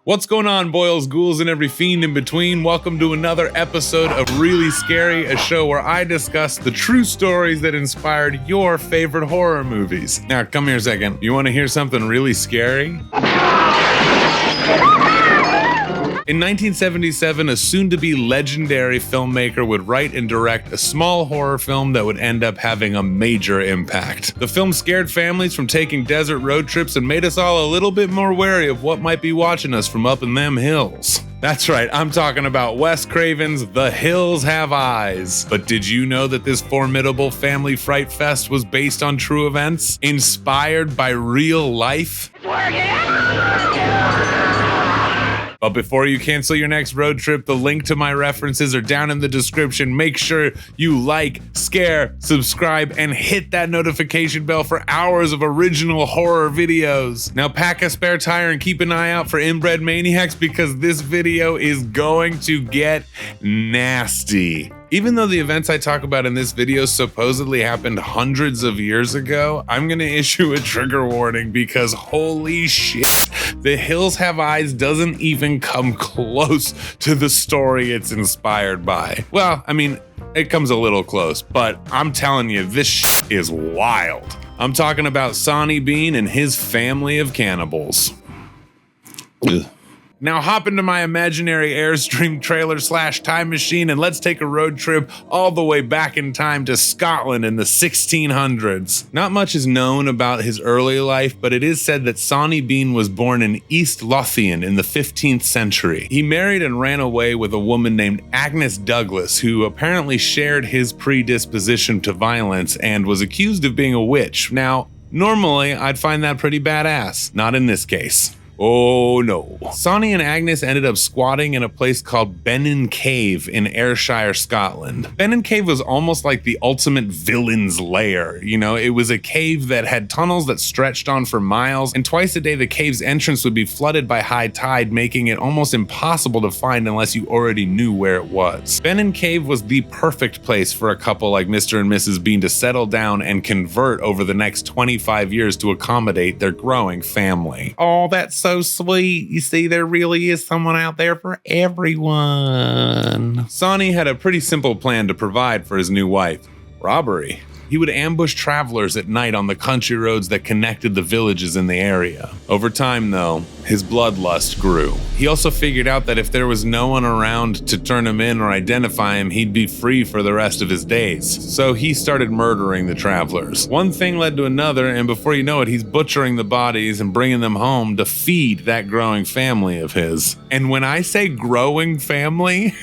What's going on, boils, ghouls, and every fiend in between? Welcome to another episode of Really Scary, a show where I discuss the true stories that inspired your favorite horror movies. Now, come here a second. You want to hear something really scary? In 1977, a soon-to-be legendary filmmaker would write and direct a small horror film that would end up having a major impact. The film scared families from taking desert road trips and made us all a little bit more wary of what might be watching us from up in them hills. That's right, I'm talking about Wes Craven's The Hills Have Eyes. But did you know that this formidable family fright fest was based on true events, inspired by real life? But before you cancel your next road trip, the link to my references are down in the description. Make sure you like, share, subscribe, and hit that notification bell for hours of original horror videos. Now pack a spare tire and keep an eye out for inbred maniacs because this video is going to get nasty. Even though the events I talk about in this video supposedly happened hundreds of years ago, I'm gonna issue a trigger warning because holy shit, The Hills Have Eyes doesn't even come close to the story it's inspired by. Well, I mean, it comes a little close, but I'm telling you, this shit is wild. I'm talking about Sawney Bean and his family of cannibals. Ugh. Now hop into my imaginary Airstream trailer / time machine and let's take a road trip all the way back in time to Scotland in the 1600s. Not much is known about his early life, but it is said that Sawney Bean was born in East Lothian in the 15th century. He married and ran away with a woman named Agnes Douglas, who apparently shared his predisposition to violence and was accused of being a witch. Now, normally I'd find that pretty badass. Not in this case. Oh no. Sawney and Agnes ended up squatting in a place called Bennin Cave in Ayrshire, Scotland. Bennin Cave was almost like the ultimate villain's lair. You know, it was a cave that had tunnels that stretched on for miles, and twice a day the cave's entrance would be flooded by high tide, making it almost impossible to find unless you already knew where it was. Bennin Cave was the perfect place for a couple like Mr. and Mrs. Bean to settle down and convert over the next 25 years to accommodate their growing family. Oh, that's so sweet. You see, there really is someone out there for everyone. Sawney had a pretty simple plan to provide for his new wife: robbery. He would ambush travelers at night on the country roads that connected the villages in the area. Over time, though, his bloodlust grew. He also figured out that if there was no one around to turn him in or identify him, he'd be free for the rest of his days. So he started murdering the travelers. One thing led to another, and before you know it, he's butchering the bodies and bringing them home to feed that growing family of his. And when I say growing family,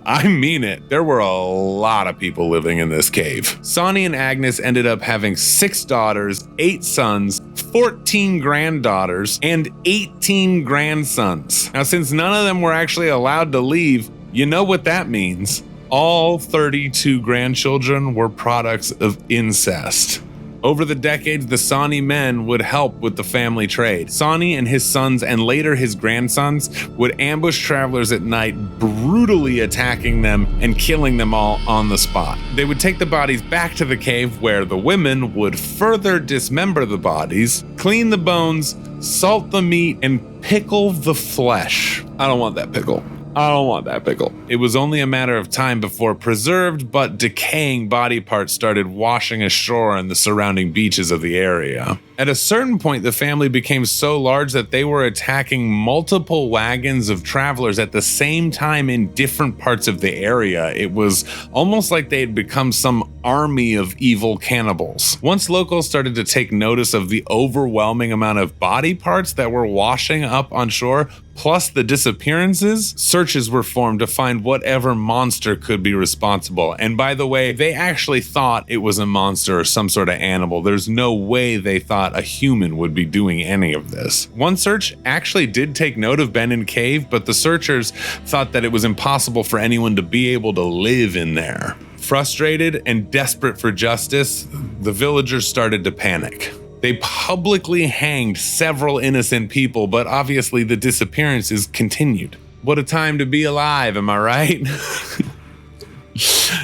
I mean it. There were a lot of people living in this cave. Sawney and Agnes ended up having 6 daughters, 8 sons, 14 granddaughters, and 18 grandsons. Now, since none of them were actually allowed to leave, you know what that means. All 32 grandchildren were products of incest. Over the decades, the Sawney men would help with the family trade. Sawney and his sons, and later his grandsons, would ambush travelers at night, brutally attacking them and killing them all on the spot. They would take the bodies back to the cave where the women would further dismember the bodies, clean the bones, salt the meat, and pickle the flesh. I don't want that pickle. I don't want that pickle. It was only a matter of time before preserved but decaying body parts started washing ashore on the surrounding beaches of the area. At a certain point, the family became so large that they were attacking multiple wagons of travelers at the same time in different parts of the area. It was almost like they had become some army of evil cannibals. Once locals started to take notice of the overwhelming amount of body parts that were washing up on shore, plus the disappearances, searches were formed to find whatever monster could be responsible. And by the way, they actually thought it was a monster or some sort of animal. There's no way they thought a human would be doing any of this. One search actually did take note of Bennin Cave, but the searchers thought that it was impossible for anyone to be able to live in there. Frustrated and desperate for justice, the villagers started to panic. They publicly hanged several innocent people, but obviously the disappearances continued. What a time to be alive, am I right?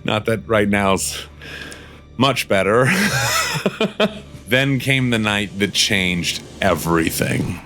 Not that right now's much better. Then came the night that changed everything.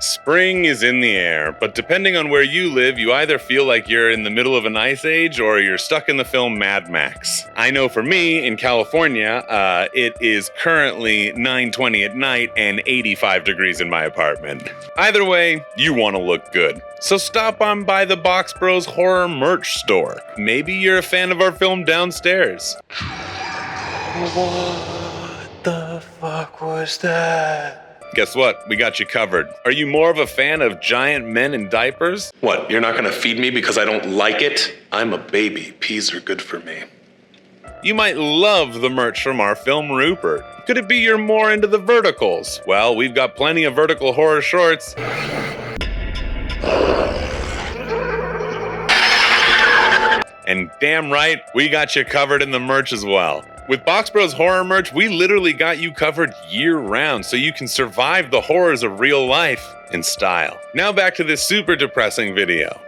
Spring is in the air, but depending on where you live, you either feel like you're in the middle of an ice age or you're stuck in the film Mad Max. I know for me, in California, it is currently 9:20 at night and 85 degrees in my apartment. Either way, you want to look good. So stop on by the Box Bros Horror Merch Store. Maybe you're a fan of our film Downstairs. What the fuck was that? Guess what? We got you covered. Are you more of a fan of giant men in diapers? What, you're not gonna feed me because I don't like it? I'm a baby. Peas are good for me. You might love the merch from our film Rupert. Could it be you're more into the verticals? Well, we've got plenty of vertical horror shorts. And damn right, we got you covered in the merch as well. With Box Bros Horror Merch, we literally got you covered year-round so you can survive the horrors of real life in style. Now back to this super depressing video.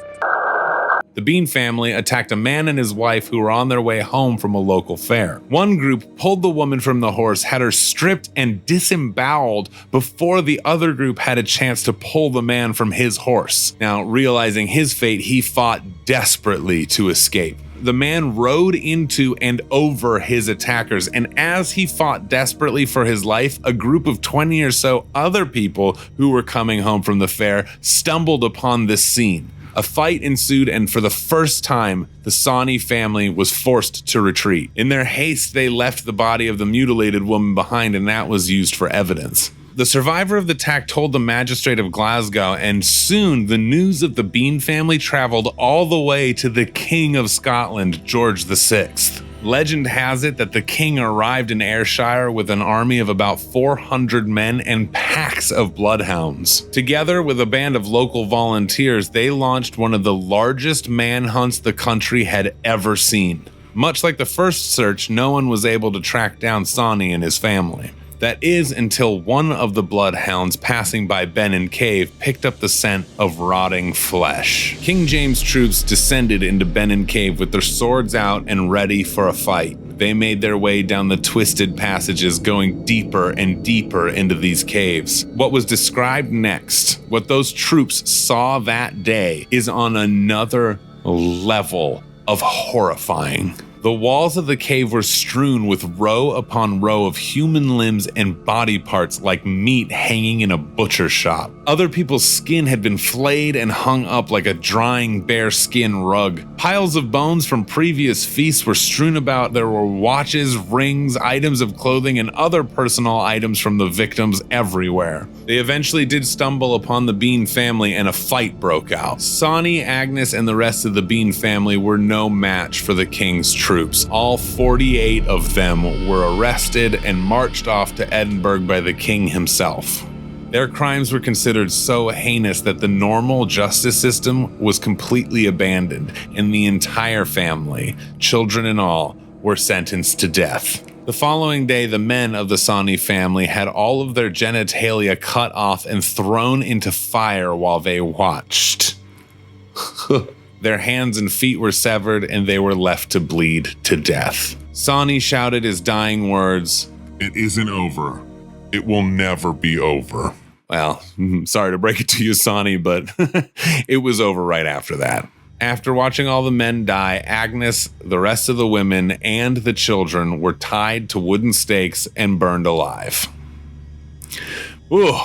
The Bean family attacked a man and his wife who were on their way home from a local fair. One group pulled the woman from the horse, had her stripped and disemboweled before the other group had a chance to pull the man from his horse. Now, realizing his fate, he fought desperately to escape. The man rode into and over his attackers, and as he fought desperately for his life, a group of 20 or so other people who were coming home from the fair stumbled upon this scene. A fight ensued, and for the first time, the Sawney family was forced to retreat. In their haste, they left the body of the mutilated woman behind, and that was used for evidence. The survivor of the attack told the magistrate of Glasgow, and soon the news of the Bean family traveled all the way to the King of Scotland, George VI. Legend has it that the king arrived in Ayrshire with an army of about 400 men and packs of bloodhounds. Together with a band of local volunteers, they launched one of the largest manhunts the country had ever seen. Much like the first search, no one was able to track down Sawney and his family. That is until one of the bloodhounds passing by Benin Cave picked up the scent of rotting flesh. King James' troops descended into Benin Cave with their swords out and ready for a fight. They made their way down the twisted passages, going deeper and deeper into these caves. What was described next, what those troops saw that day, is on another level of horrifying. The walls of the cave were strewn with row upon row of human limbs and body parts like meat hanging in a butcher shop. Other people's skin had been flayed and hung up like a drying bear skin rug. Piles of bones from previous feasts were strewn about. There were watches, rings, items of clothing, and other personal items from the victims everywhere. They eventually did stumble upon the Bean family, and a fight broke out. Sawney, Agnes, and the rest of the Bean family were no match for the king's troops. All 48 of them were arrested and marched off to Edinburgh by the king himself. Their crimes were considered so heinous that the normal justice system was completely abandoned, and the entire family, children and all, were sentenced to death. The following day, the men of the Sawney family had all of their genitalia cut off and thrown into fire while they watched. Their hands and feet were severed, and they were left to bleed to death. Sawney shouted his dying words, "It isn't over. It will never be over." Well, sorry to break it to you, Sawney, but it was over right after that. After watching all the men die, Agnes, the rest of the women, and the children were tied to wooden stakes and burned alive. Ooh.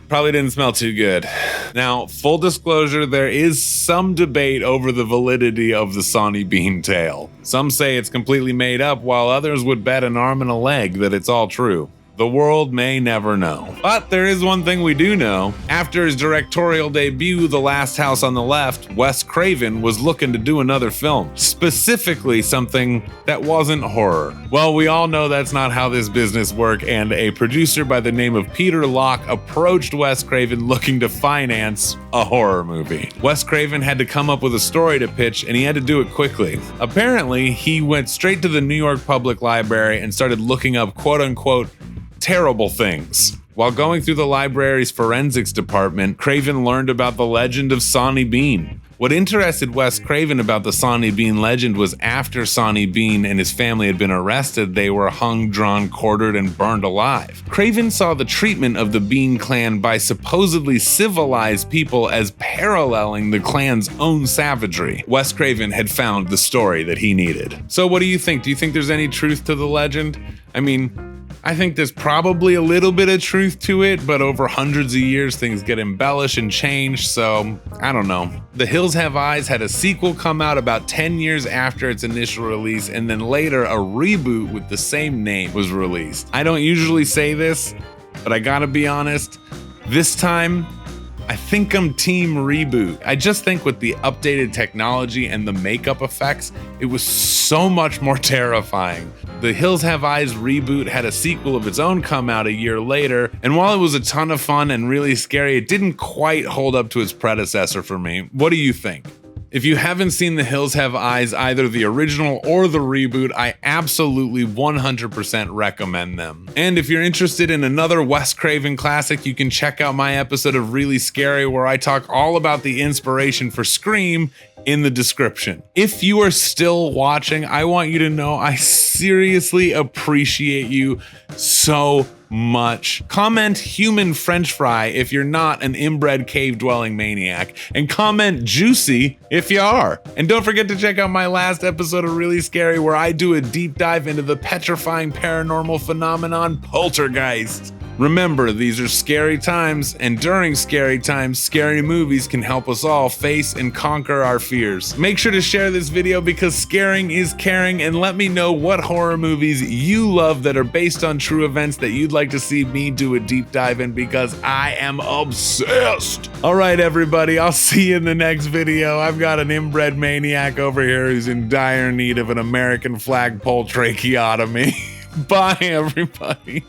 Probably didn't smell too good. Now, full disclosure, there is some debate over the validity of the Sawney Bean tale. Some say it's completely made up, while others would bet an arm and a leg that it's all true. The world may never know. But there is one thing we do know. After his directorial debut, The Last House on the Left, Wes Craven was looking to do another film, specifically something that wasn't horror. Well, we all know that's not how this business works, and a producer by the name of Peter Locke approached Wes Craven looking to finance a horror movie. Wes Craven had to come up with a story to pitch, and he had to do it quickly. Apparently, he went straight to the New York Public Library and started looking up quote-unquote terrible things. While going through the library's forensics department, Craven learned about the legend of Sawney Bean. What interested Wes Craven about the Sawney Bean legend was after Sawney Bean and his family had been arrested, they were hung, drawn, quartered, and burned alive. Craven saw the treatment of the Bean clan by supposedly civilized people as paralleling the clan's own savagery. Wes Craven had found the story that he needed. So what do you think? Do you think there's any truth to the legend? I mean, I think there's probably a little bit of truth to it, but over hundreds of years, things get embellished and changed, so I don't know. The Hills Have Eyes had a sequel come out about 10 years after its initial release, and then later a reboot with the same name was released. I don't usually say this, but I gotta be honest, this time, I think I'm team reboot. I just think with the updated technology and the makeup effects, it was so much more terrifying. The Hills Have Eyes reboot had a sequel of its own come out a year later, and while it was a ton of fun and really scary, it didn't quite hold up to its predecessor for me. What do you think? If you haven't seen The Hills Have Eyes, either the original or the reboot, I absolutely 100% recommend them. And if you're interested in another Wes Craven classic, you can check out my episode of Really Scary where I talk all about the inspiration for Scream in the description. If you are still watching, I want you to know I seriously appreciate you so much. Comment human french fry if you're not an inbred cave dwelling maniac, and comment juicy if you are. And don't forget to check out my last episode of Really Scary where I do a deep dive into the petrifying paranormal phenomenon poltergeist. Remember, these are scary times, and during scary times, scary movies can help us all face and conquer our fears. Make sure to share this video because scaring is caring, and let me know what horror movies you love that are based on true events that you'd like to see me do a deep dive in because I am obsessed. All right, everybody, I'll see you in the next video. I've got an inbred maniac over here who's in dire need of an American flagpole tracheotomy. Bye, everybody.